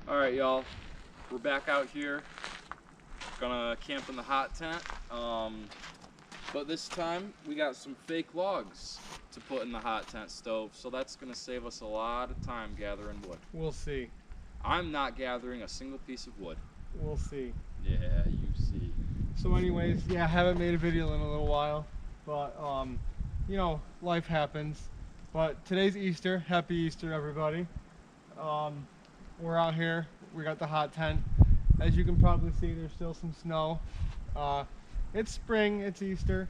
All right, y'all, we're back out here, gonna camp in the hot tent, but this time we got some fake logs to put in the hot tent stove, so that's gonna save us a lot of time gathering wood. We'll see. I'm not gathering a single piece of wood. We'll see. Yeah, you see. So anyways, yeah, I haven't made a video in a little while, but you know, life happens. But today's Easter. Happy Easter, everybody. We're out here. We got the hot tent. As you can probably see, there's still some snow. It's spring, it's Easter,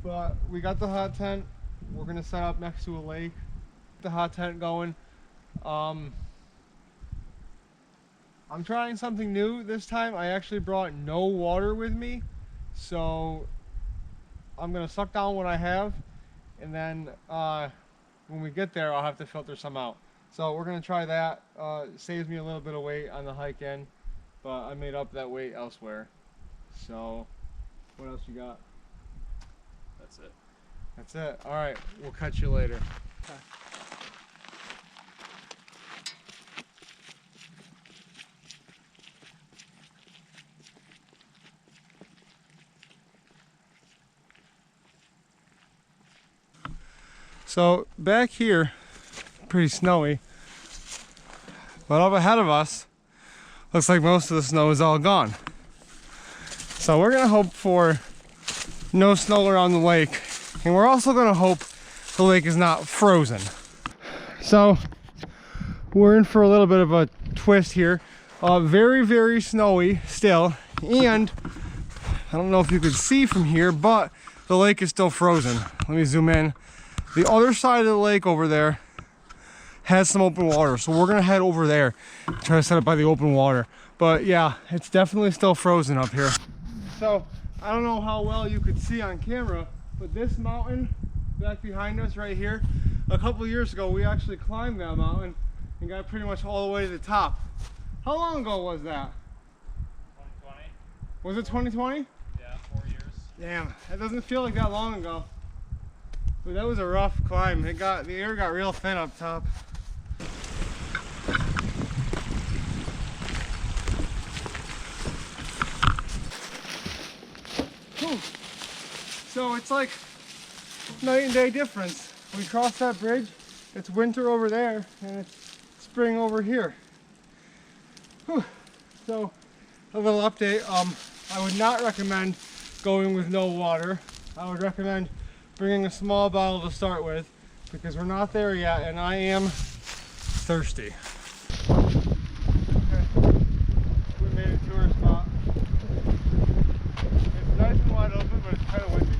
but we got the hot tent. We're gonna set up next to a lake. The hot tent going. I'm trying something new this time. I actually brought no water with me, so I'm gonna suck down what I have, and then when we get there I'll have to filter some out. So we're gonna try that. It saves me a little bit of weight on the hike in, but I made up that weight elsewhere. So what else you got? That's it. That's it. All right, we'll catch you later. So back here, pretty snowy, but up ahead of us, looks like most of the snow is all gone. So we're gonna hope for no snow around the lake, and we're also gonna hope the lake is not frozen. So we're in for a little bit of a twist here. Very, very snowy still, and I don't know if you could see from here, but the lake is still frozen. Let me zoom in. The other side of the lake over there has some open water, so we're gonna head over there and try to set up by the open water. But yeah, it's definitely still frozen up here. So I don't know how well you could see on camera, but this mountain back behind us right here, a couple of years ago we actually climbed that mountain and got pretty much all the way to the top. How long ago was that? 2020. Was it 2020? Yeah, 4 years. Damn, that doesn't feel like that long ago. But that was a rough climb. The air got real thin up top. Whew. So it's like night and day difference. We cross that bridge, it's winter over there, and it's spring over here. Whew. So a little update. I would not recommend going with no water. I would recommend bringing a small bottle to start with, because we're not there yet and I am thirsty. Okay, we made it to our spot. It's nice and wide open, but it's kind of windy.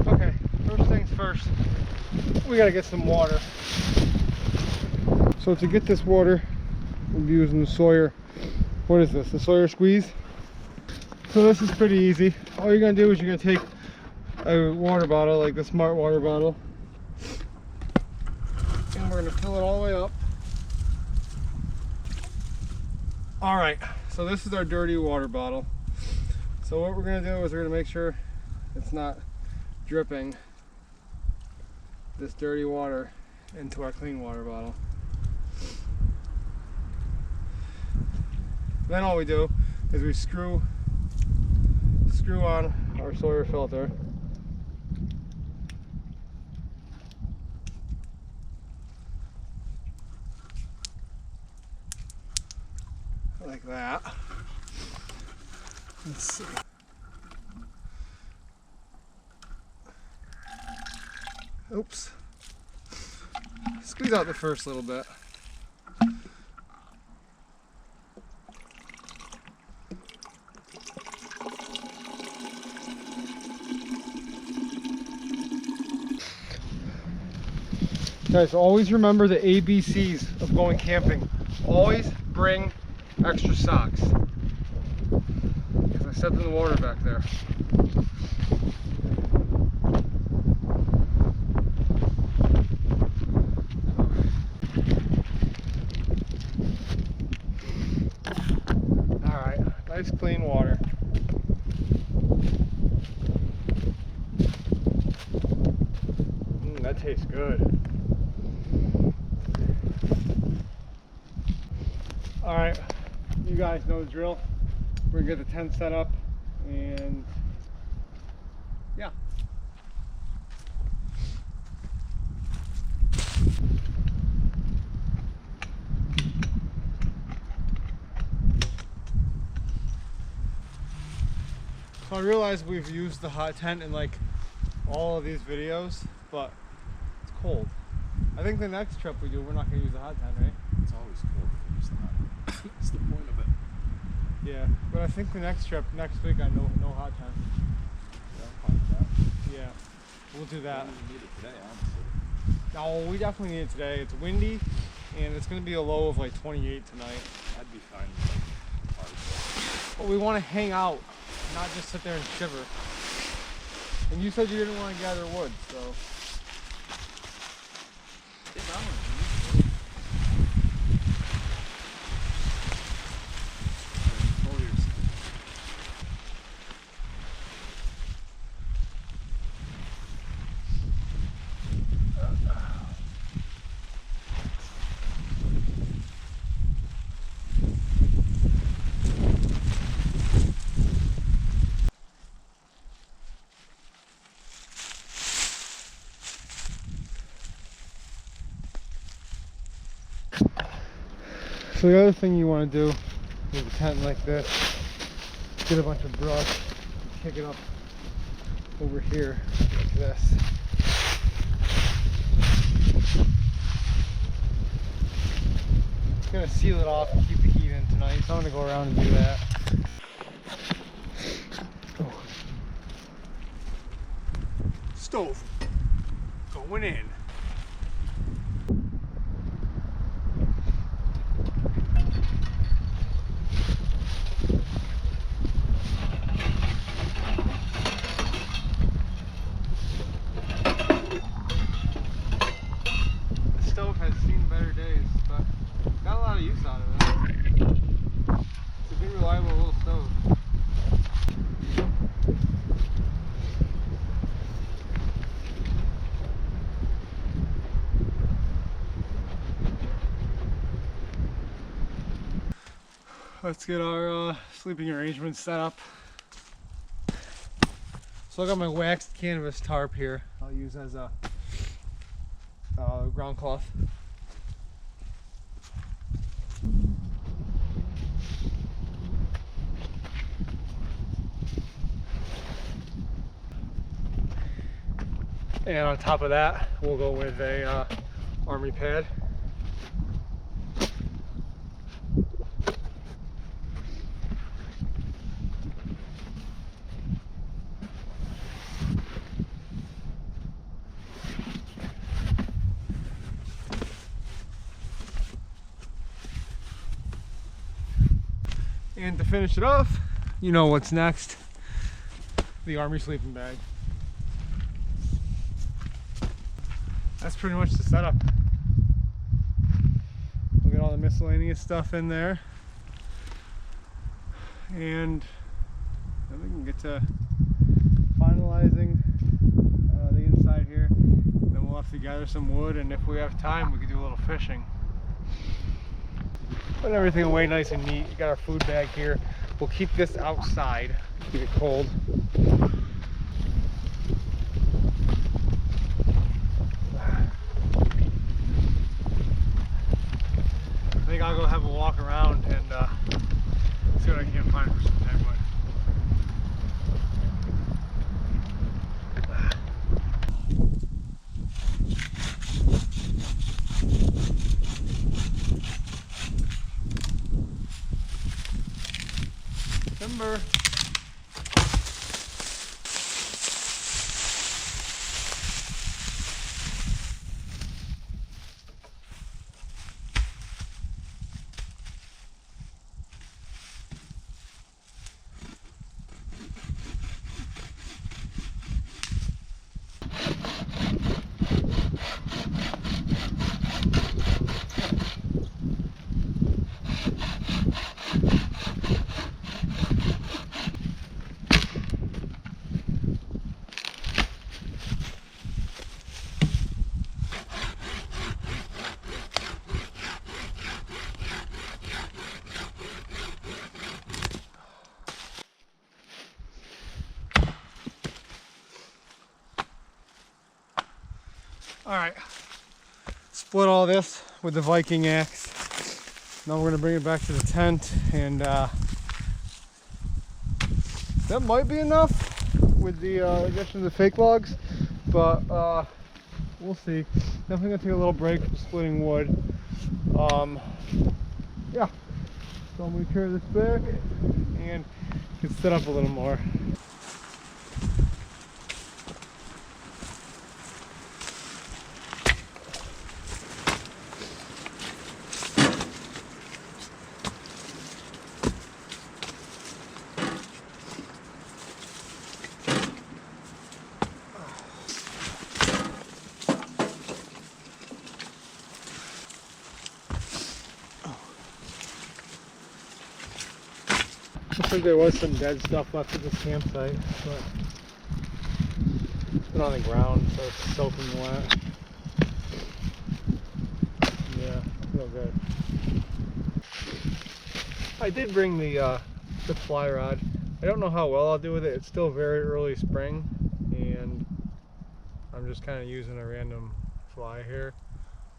Okay, first things first, we gotta get some water. So to get this water, we'll be using the Sawyer. What is this? The Sawyer squeeze? So this is pretty easy. All you're gonna do is you're gonna take a water bottle, like the Smart water bottle, and we're gonna fill it all the way up. All right, so this is our dirty water bottle. So what we're gonna do is we're gonna make sure it's not dripping this dirty water into our clean water bottle. Then all we do is we screw on our Sawyer filter. Like that. Let's see. Oops. Squeeze out the first little bit. Guys, always remember the ABCs of going camping. Always bring extra socks. Because I stepped in the water back there. Alright, nice clean water. that tastes good. All right, you guys know the drill. We're gonna get the tent set up and yeah. So I realize we've used the hot tent in like all of these videos, but it's cold. I think the next trip we do, we're not gonna use the hot tent, right? It's always cold when you use the hot tent. That's the point of it. Yeah, but I think the next trip, next week, I know no hot tent. Yeah, I'm fine with that. Yeah, we'll do that. We don't need it today, honestly. No, we definitely need it today. It's windy, and it's gonna be a low of like 28 tonight. I'd be fine with like But we want to hang out, not just sit there and shiver. And you said you didn't want to gather wood, so. So the other thing you want to do with a tent like this, get a bunch of brush, kick it up over here like this. Gonna seal it off and keep the heat in tonight, so I'm gonna go around and do that. Oh. Stove going in. Has seen better days, but got a lot of use out of it. It's a good, reliable little stove. Let's get our sleeping arrangements set up. So I got my waxed canvas tarp here. I'll use as a ground cloth. And on top of that, we'll go with a army pad. And to finish it off, you know what's next, the army sleeping bag. That's pretty much the setup. We'll get all the miscellaneous stuff in there, and then we can get to finalizing the inside here. Then we'll have to gather some wood, and if we have time, we can do a little fishing. Put everything away nice and neat. We got our food bag here. We'll keep this outside, keep it cold. I think I'll go have a walk around and see what I can find for some dead wood. Timber. All right, split all this with the Viking axe. Now we're gonna bring it back to the tent, and that might be enough with the addition of the fake logs, but we'll see. Definitely gonna take a little break from splitting wood. Yeah, so I'm gonna carry this back and get set up a little more. Looks like there was some dead stuff left at this campsite, but it's been on the ground, so it's soaking wet. Yeah, I feel good. I did bring the fly rod. I don't know how well I'll do with it. It's still very early spring, and I'm just kind of using a random fly here.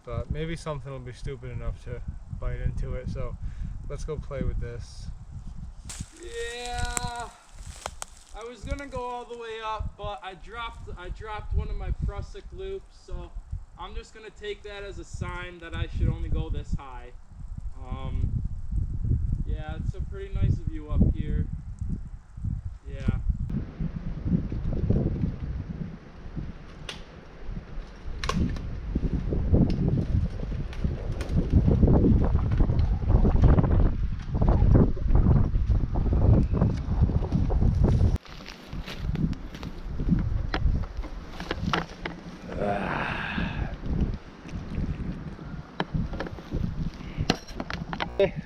But maybe something will be stupid enough to bite into it. So let's go play with this. Yeah, I was gonna go all the way up, but I dropped one of my prusik loops, so I'm just gonna take that as a sign that I should only go this high. Yeah, it's a pretty nice view up here. Yeah.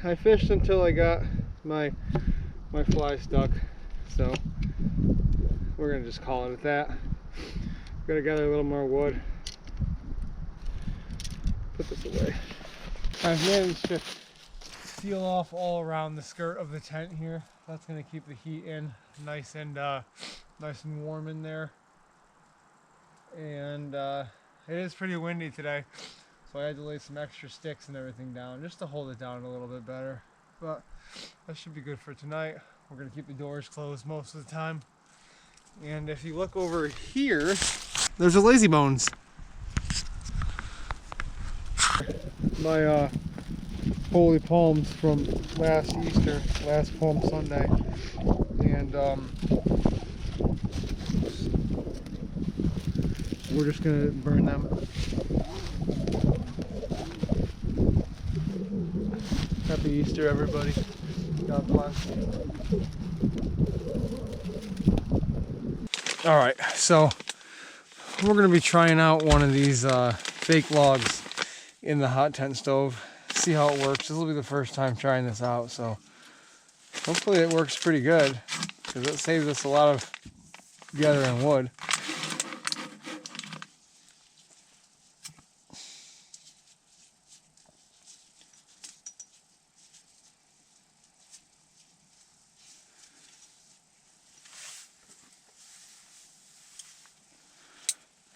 I fished until I got my fly stuck, so we're gonna just call it at that. Gotta gather a little more wood. Put this away. I've managed to seal off all around the skirt of the tent here. That's gonna keep the heat in, nice and warm in there. And it is pretty windy today, so I had to lay some extra sticks and everything down just to hold it down a little bit better. But that should be good for tonight. We're gonna keep the doors closed most of the time. And if you look over here, there's a lazy bones. My holy palms from last Easter, last Palm Sunday, and we're just gonna burn them. Happy Easter, everybody. God bless. All right, so we're gonna be trying out one of these fake logs in the hot tent stove. See how it works. This will be the first time trying this out, so hopefully it works pretty good, because it saves us a lot of gathering wood.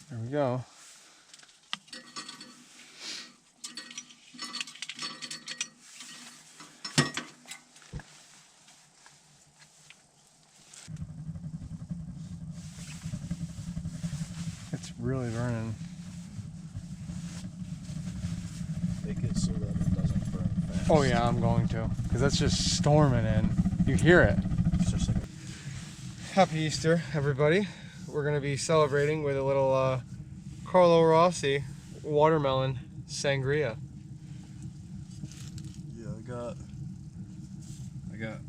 There we go. It's really burning. Make it so that it doesn't burn fast. Oh yeah, I'm going to, because that's just storming in. You hear it. It's just like Happy Easter, everybody. We're going to be celebrating with a little Carlo Rossi watermelon sangria. yeah, I got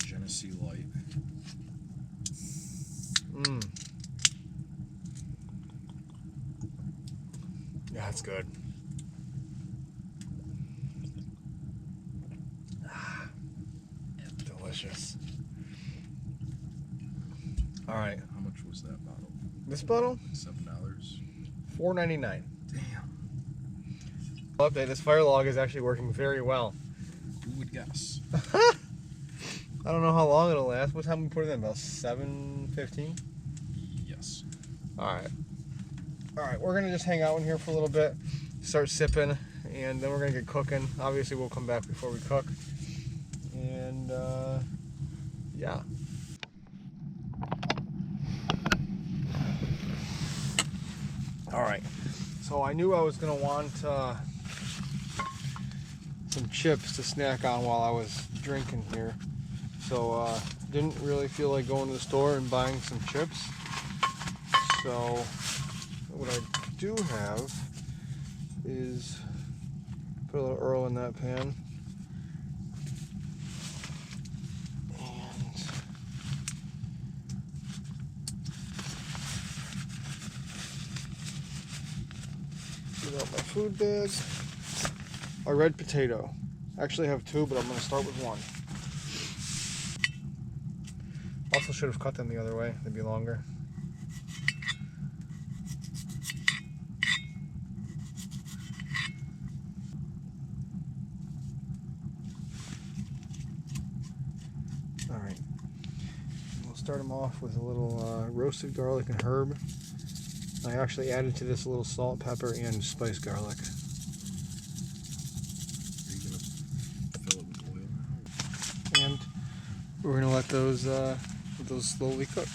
Genesee Light. Yeah, it's good. Delicious. All right. How much was that bottle? This bottle? $7. $4.99. Damn. Update, this fire log is actually working very well. Who would guess? I don't know how long it'll last. What time we put it in? About 7:15? Yes. All right. All right, we're gonna just hang out in here for a little bit, start sipping, and then we're gonna get cooking. Obviously, we'll come back before we cook. And yeah. All right, so I knew I was gonna want some chips to snack on while I was drinking here. So didn't really feel like going to the store and buying some chips. So what I do have is put a little Earl in that pan. And get out my food bag. A red potato. I actually have two, but I'm going to start with one. Also should have cut them the other way. They'd be longer. Alright. We'll start them off with a little roasted garlic and herb. I actually added to this a little salt, pepper, and spiced garlic. And we're gonna let those slowly cook.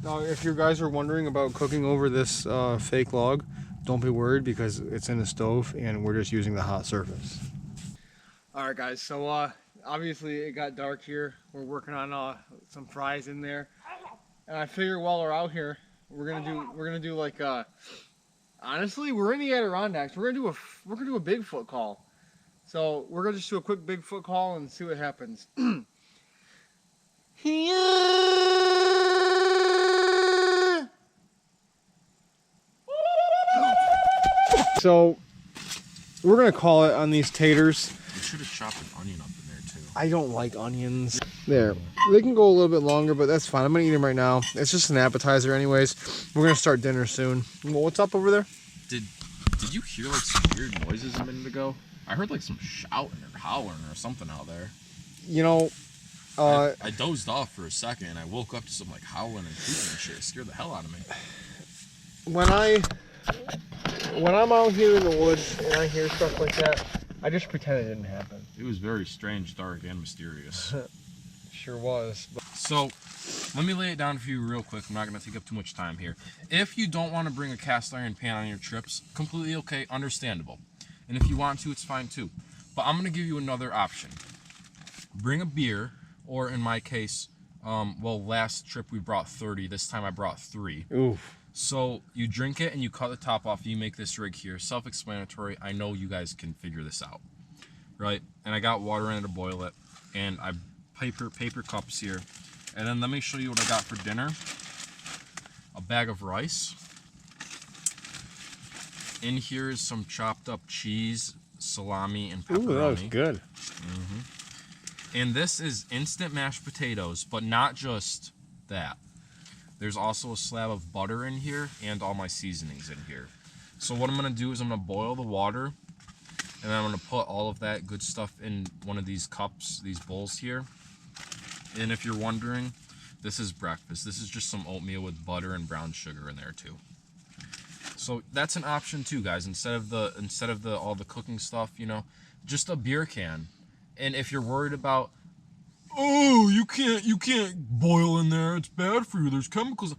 Now, if you guys are wondering about cooking over this fake log, don't be worried because it's in the stove and we're just using the hot surface. All right, guys. So obviously it got dark here. We're working on some fries in there, and I figure while we're out here, we're gonna do like honestly, we're in the Adirondacks. We're gonna do a Bigfoot call. So we're gonna just do a quick Bigfoot call and see what happens. So we're gonna call it on these taters. You should have chopped an onion up in there too. I don't like onions. There, they can go a little bit longer, but that's fine. I'm gonna eat them right now. It's just an appetizer anyways. We're gonna start dinner soon. Well, what's up over there? Did you hear like some weird noises a minute ago? I heard like some shouting or howling or something out there. You know, I dozed off for a second and I woke up to some like howling and hooting and shit. It scared the hell out of me. When I'm out here in the woods and I hear stuff like that, I just pretend it didn't happen. It was very strange, dark, and mysterious. Sure was. But So, let me lay it down for you real quick. I'm not going to take up too much time here. If you don't want to bring a cast iron pan on your trips, completely okay, understandable. And if you want to, it's fine too. But I'm going to give you another option. Bring a beer, or in my case, well, last trip we brought 30. This time I brought 3. oof. So you drink it and you cut the top off. You make this rig here. Self-explanatory. I know you guys can figure this out, right? And I got water in it to boil it, and I paper cups here. And then let me show you what I got for dinner. A bag of rice. In here is some chopped up cheese, salami, and pepperoni. Ooh, that was good. And this is instant mashed potatoes, but not just that. There's also a slab of butter in here and all my seasonings in here. So what I'm going to do is I'm going to boil the water, and then I'm going to put all of that good stuff in one of these cups, these bowls here. And if you're wondering, this is breakfast. This is just some oatmeal with butter and brown sugar in there too. So that's an option too, guys. Instead of all the cooking stuff, you know, just a beer can. And if you're worried about, oh, you can't boil in there, it's bad for you, there's chemicals.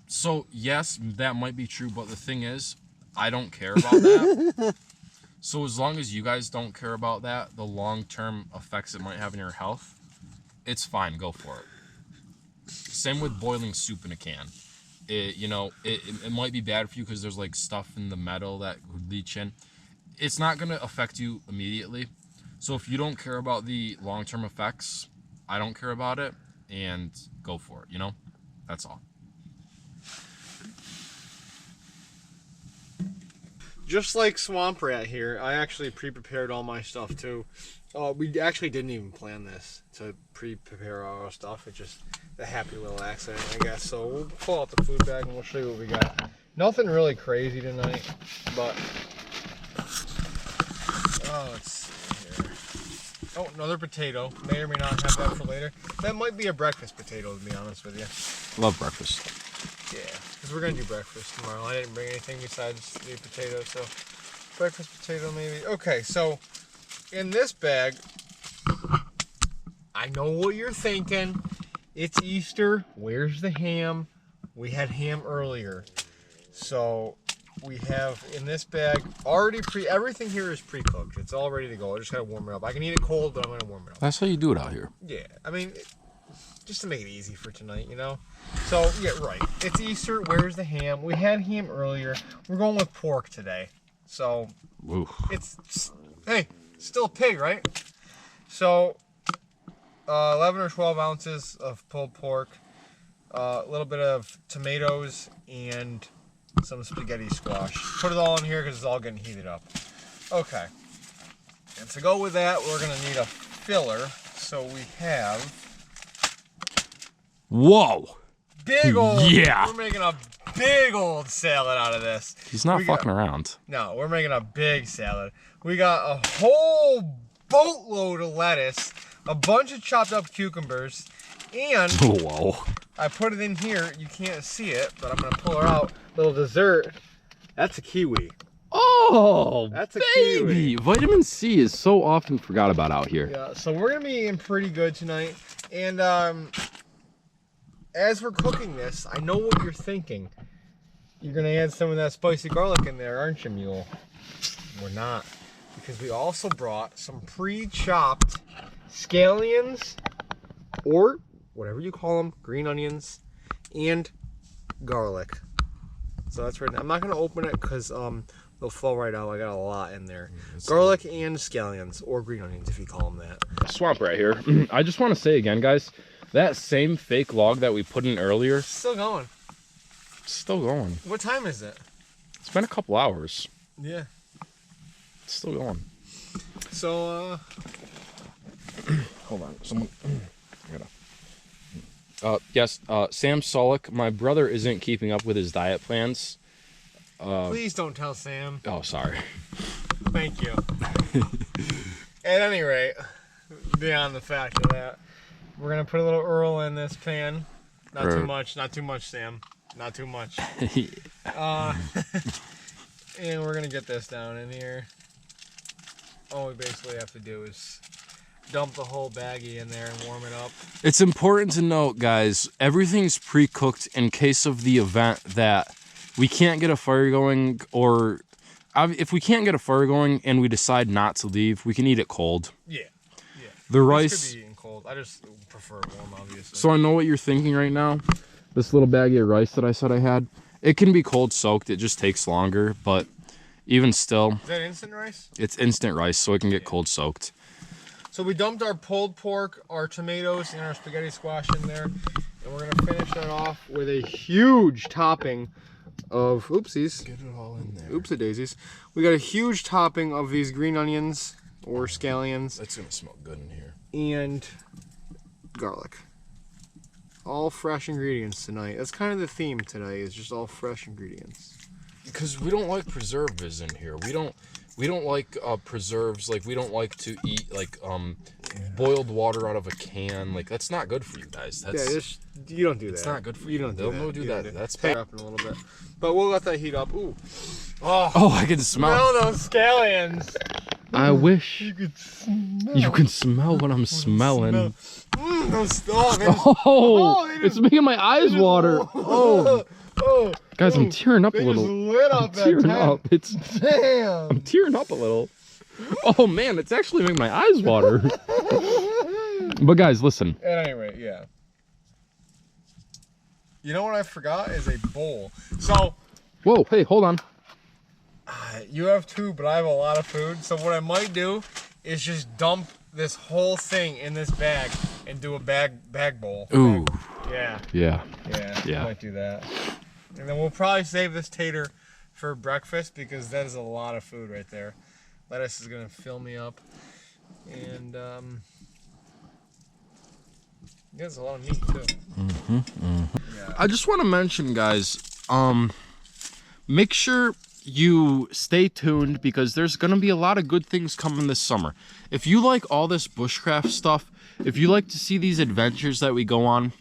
So yes, that might be true, but the thing is, I don't care about that. So as long as you guys don't care about that, the long-term effects it might have in your health, it's fine, go for it. Same with boiling soup in a can. It might be bad for you because there's like stuff in the metal that would leach in. It's not going to affect you immediately. So if you don't care about the long-term effects, I don't care about it, and go for it, you know? That's all. Just like Swamp Rat here, I actually pre-prepared all my stuff too. We actually didn't even plan this to pre-prepare all our stuff. It's just a happy little accident, I guess. So we'll pull out the food bag and we'll show you what we got. Nothing really crazy tonight, but let's see here. Oh, another potato. May or may not have that for later. That might be a breakfast potato, to be honest with you. Love breakfast. Yeah, because we're gonna do breakfast tomorrow. I didn't bring anything besides the potatoes, so breakfast potato maybe. Okay, so in this bag, I know what you're thinking. It's Easter. Where's the ham? We had ham earlier, so we have in this bag already everything here is pre-cooked. It's all ready to go. I just gotta warm it up. I can eat it cold, but I'm gonna warm it up. That's how you do it out here. Yeah, I mean, just to make it easy for tonight, you know? So, yeah, right. It's Easter. Where's the ham? We had ham earlier. We're going with pork today. So, Ooh. it's, hey, still a pig, right? So, 11 or 12 ounces of pulled pork, a little bit of tomatoes, and some spaghetti squash. Put it all in here because it's all getting heated up. Okay. And to go with that, we're going to need a filler. So we have... Whoa! Big old... Yeah! We're making a big old salad out of this. He's not fucking around. No, we're making a big salad. We got a whole boatload of lettuce, a bunch of chopped up cucumbers, and... Whoa. I put it in here. You can't see it, but I'm going to pull her out. Little dessert. That's a kiwi. Oh, That's a baby! kiwi. Vitamin C is so often forgot about out here. Yeah, so we're going to be eating pretty good tonight. And as we're cooking this, I know what you're thinking. You're going to add some of that spicy garlic in there, aren't you, Mule? We're not. Because we also brought some pre-chopped scallions, or whatever you call them, green onions, and garlic. So that's right now. I'm not going to open it because they'll fall right out. I got a lot in there. Garlic and scallions, or green onions if you call them that. Swamp right here. I just want to say again, guys, that same fake log that we put in earlier, Still going. it's still going. What time is it? It's been a couple hours. Yeah. It's still going. So, Hold on. Someone... Yes, Sam Solik, my brother isn't keeping up with his diet plans. please don't tell Sam. Oh, sorry. Thank you. At any rate, beyond the fact of that, we're going to put a little Earl in this pan. Not too much, Sam. Not too much. And we're going to get this down in here. All we basically have to do is dump the whole baggie in there and warm it up. It's important to note, guys, everything's pre-cooked in case of the event that we can't get a fire going, or if we can't get a fire going and we decide not to leave, we can eat it cold. Yeah. The rice... This could be eaten cold. I just prefer it warm, obviously. So I know what you're thinking right now. This little baggie of rice that I said I had, it can be cold soaked. It just takes longer, but even still... Is that instant rice? It's instant rice, so it can get cold soaked. So we dumped our pulled pork, our tomatoes, and our spaghetti squash in there. And we're going to finish that off with a huge topping of... Oopsies. Get it all in there. Oopsie daisies. We got a huge topping of these green onions, or scallions. That's going to smell good in here. And garlic. All fresh ingredients tonight. That's kind of the theme today, is just all fresh ingredients. Because we don't like preserves in here. We don't like preserves. Like, we don't like to eat like boiled water out of a can. Like, that's not good for you guys. That's you don't do that. It's not good for you. you. Don't do They'll that. That's Pick bad. up in a little bit, but we'll let that heat up. Ooh. Oh, I can smell. Smell those scallions. I wish You could smell. you can smell what I'm smelling. Those, It's making my eyes water. Oh, Guys, I'm tearing up a they little. just lit up I'm that tearing tent. up. It's Damn. I'm tearing up a little. Oh man, it's actually making my eyes water. But guys, listen. At any rate, yeah. You know what I forgot is a bowl. So Whoa, hey, hold on. you have two, but I have a lot of food. So what I might do is just dump this whole thing in this bag and do a bag bowl. Ooh. Yeah. Yeah. I might do that. And then we'll probably save this tater for breakfast because that is a lot of food right there. Lettuce is gonna fill me up. And yeah, there's a lot of meat too. Yeah. I just want to mention, guys, make sure you stay tuned because there's going to be a lot of good things coming this summer. If you like all this bushcraft stuff, if you like to see these adventures that we go on,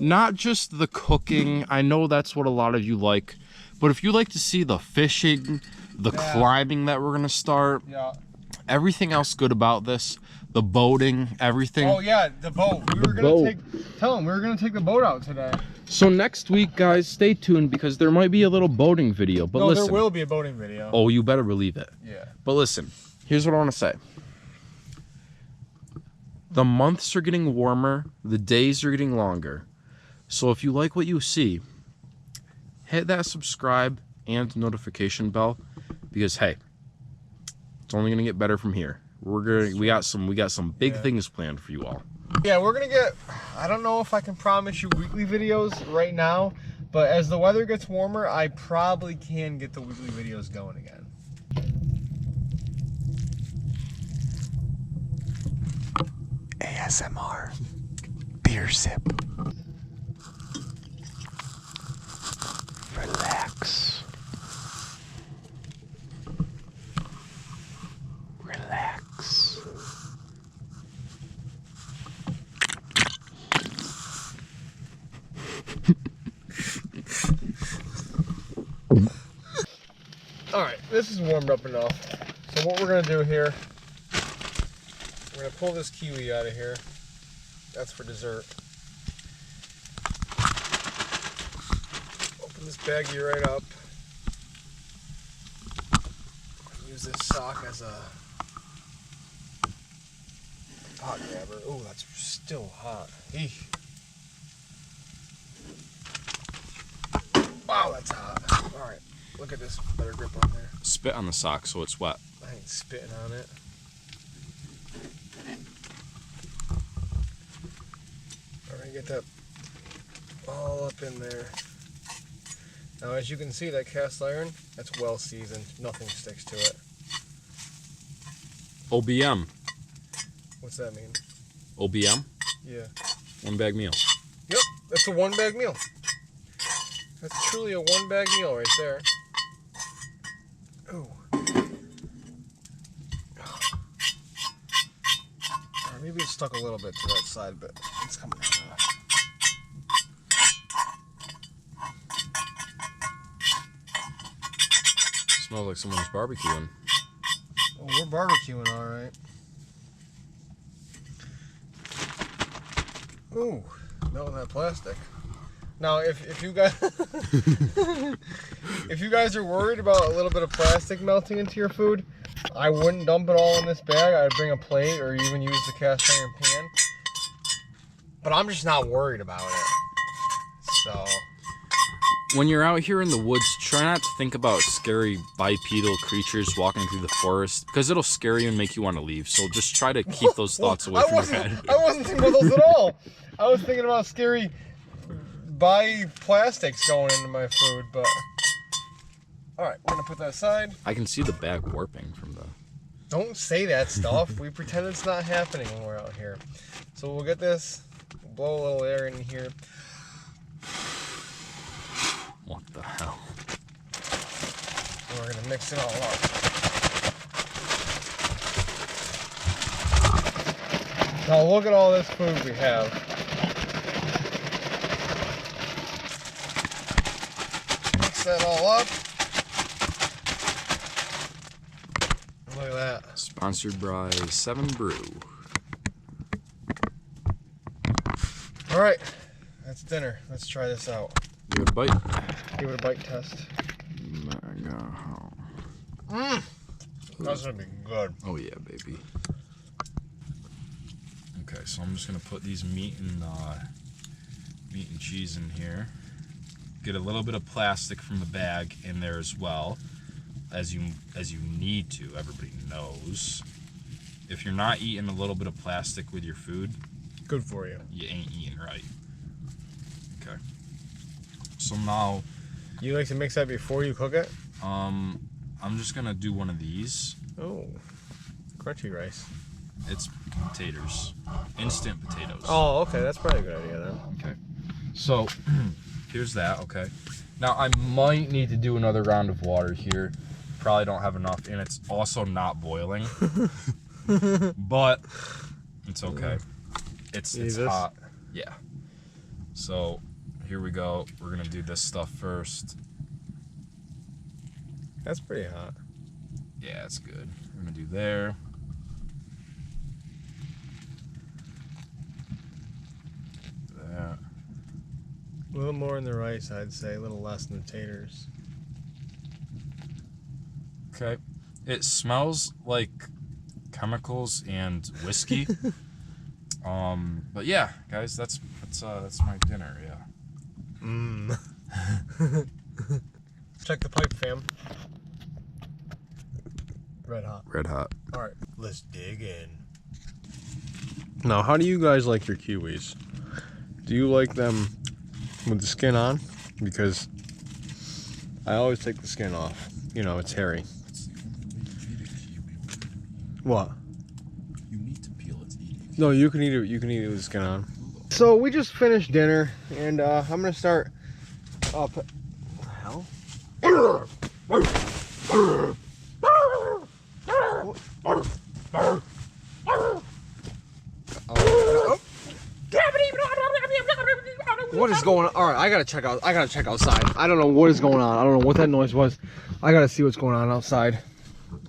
not just the cooking. I know that's what a lot of you like, but if you like to see the fishing, the climbing that we're gonna start, everything else good about this, the boating, everything. Oh yeah, the boat. We were gonna take the boat out today. So next week, guys, stay tuned because there might be a little boating video. But listen, there will be a boating video. Oh, you better believe it. Yeah. But listen, here's what I want to say. The months are getting warmer, the days are getting longer. So if you like what you see, hit that subscribe and notification bell because hey, it's only gonna get better from here. We got some big things planned for you all. Yeah, we're gonna get, I don't know if I can promise you weekly videos right now, but as the weather gets warmer, I probably can get the weekly videos going again. ASMR. Beer sip. Relax. Relax. Alright, this is warmed up enough. So what we're going to do here, we're going to pull this kiwi out of here. That's for dessert. Open this baggie right up. Use this sock as a pot grabber. Oh, that's still hot. Eesh. Wow, that's hot. Alright. Look at this, better grip on there. Spit on the sock so it's wet. I ain't spitting on it. Alright, get that all up in there. Now as you can see, that cast iron, that's well seasoned. Nothing sticks to it. OBM. What's that mean? OBM? Yeah. One bag meal. Yep, that's a one bag meal. That's truly a one bag meal right there. Ooh. Or maybe it's stuck a little bit to that side, but it's coming out now. Smells like someone's barbecuing. Oh, we're barbecuing, all right. Ooh, melting that plastic. Now, if you guys if you guys are worried about a little bit of plastic melting into your food, I wouldn't dump it all in this bag. I'd bring a plate or even use the cast iron pan. But I'm just not worried about it. So when you're out here in the woods, try not to think about scary bipedal creatures walking through the forest because it'll scare you and make you want to leave. So just try to keep those thoughts away from your head. I wasn't thinking about those at all. I was thinking about scary plastics going into my food, but alright, we're gonna put that aside. I can see the bag warping from the... Don't say that stuff. We pretend it's not happening when we're out here. So we'll get this, blow a little air in here. What the hell? And we're gonna mix it all up. Now look at all this food we have. Mix that all up. Look at that. Sponsored by 7 Brew. Alright, that's dinner. Let's try this out. Give it a bite. Give it a bite test. That's gonna be good. Oh yeah, baby. Okay, so I'm just gonna put these meat and cheese in here. Get a little bit of plastic from the bag in there as well, as you need to. Everybody knows. If you're not eating a little bit of plastic with your food, Good for you. You ain't eating right. Okay. So now, You like to mix that before you cook it? I'm just gonna do one of these. Oh, crunchy rice. It's potatoes, instant potatoes. Oh, okay, that's probably a good idea then. Okay. So here's that. Okay. Now I might need to do another round of water here. Probably don't have enough, and it's also not boiling. But it's okay. It's hot. Yeah. So here we go. We're gonna do this stuff first. That's pretty hot. Yeah, it's good. We're gonna do there. That. A little more in the rice, I'd say. A little less in the taters. Okay. It smells like chemicals and whiskey. But yeah, guys, that's my dinner. Yeah. Mmm. Check the pipe, fam. Red hot. Red hot. All right, let's dig in. Now, how do you guys like your kiwis? Do you like them with the skin on? Because I always take the skin off. You know, it's hairy. What? You need to peel it to eat it. No, you can eat it. You can eat it with the skin on. So we just finished dinner, and I'm gonna start up. What the hell? What is going on? All right, I gotta check outside. I don't know what is going on. I don't know what that noise was. I gotta see what's going on outside.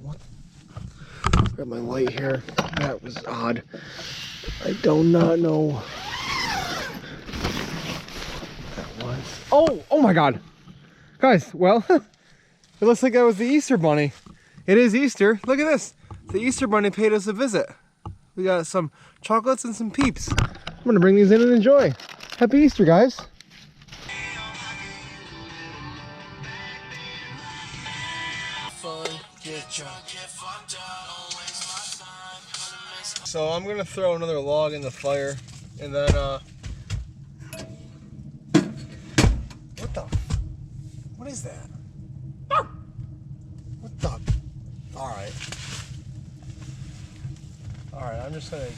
What? Got my light here. That was odd. I do not know what that was. Oh my God, guys. Well, it looks like that was the Easter Bunny. It is Easter. Look at this. The Easter Bunny paid us a visit. We got some chocolates and some peeps. I'm gonna bring these in and enjoy. Happy Easter, guys. So I'm gonna throw another log in the fire, and then what is that? What the? All right, I'm just gonna.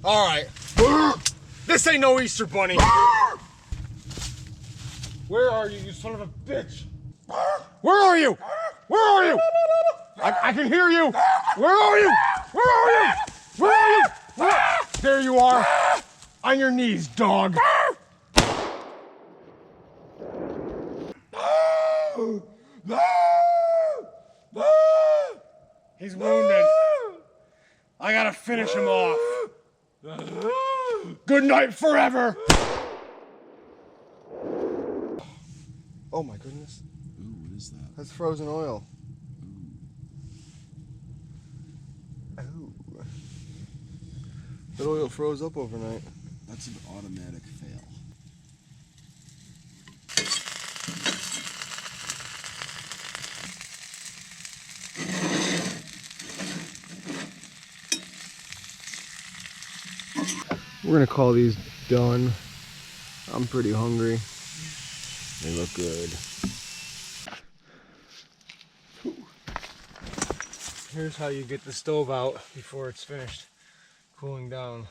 All right, this ain't no Easter Bunny. Where are you, you son of a bitch? Where are you? Where are you? I can hear you. Where are you? Where are you? Where are you? There you are. On your knees, dog. He's wounded. I gotta finish him off. Good night forever. Oh my goodness. Ooh, what is that? That's frozen oil. Ooh. That oil froze up overnight. That's an automatic fail. We're gonna call these done. I'm pretty hungry. They look good. Here's how you get the stove out before it's finished cooling down.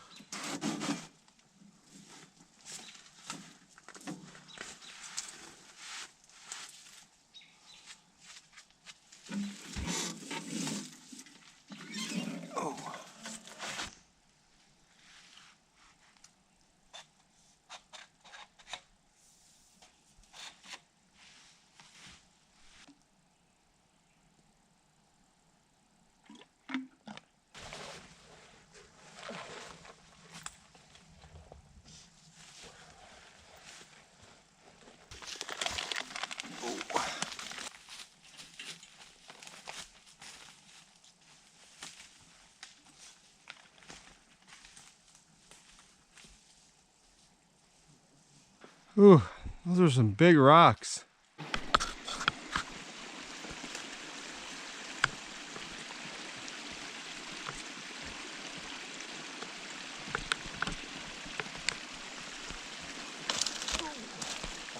Ooh, those are some big rocks.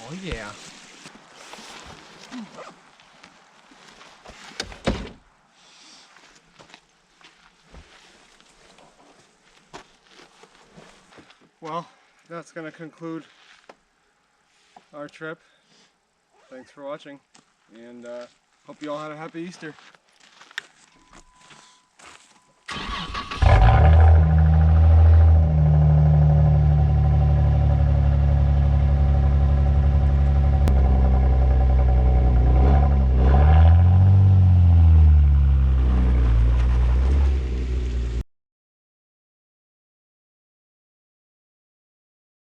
Oh yeah. Well, that's gonna conclude our trip. Thanks for watching, and hope you all had a happy Easter.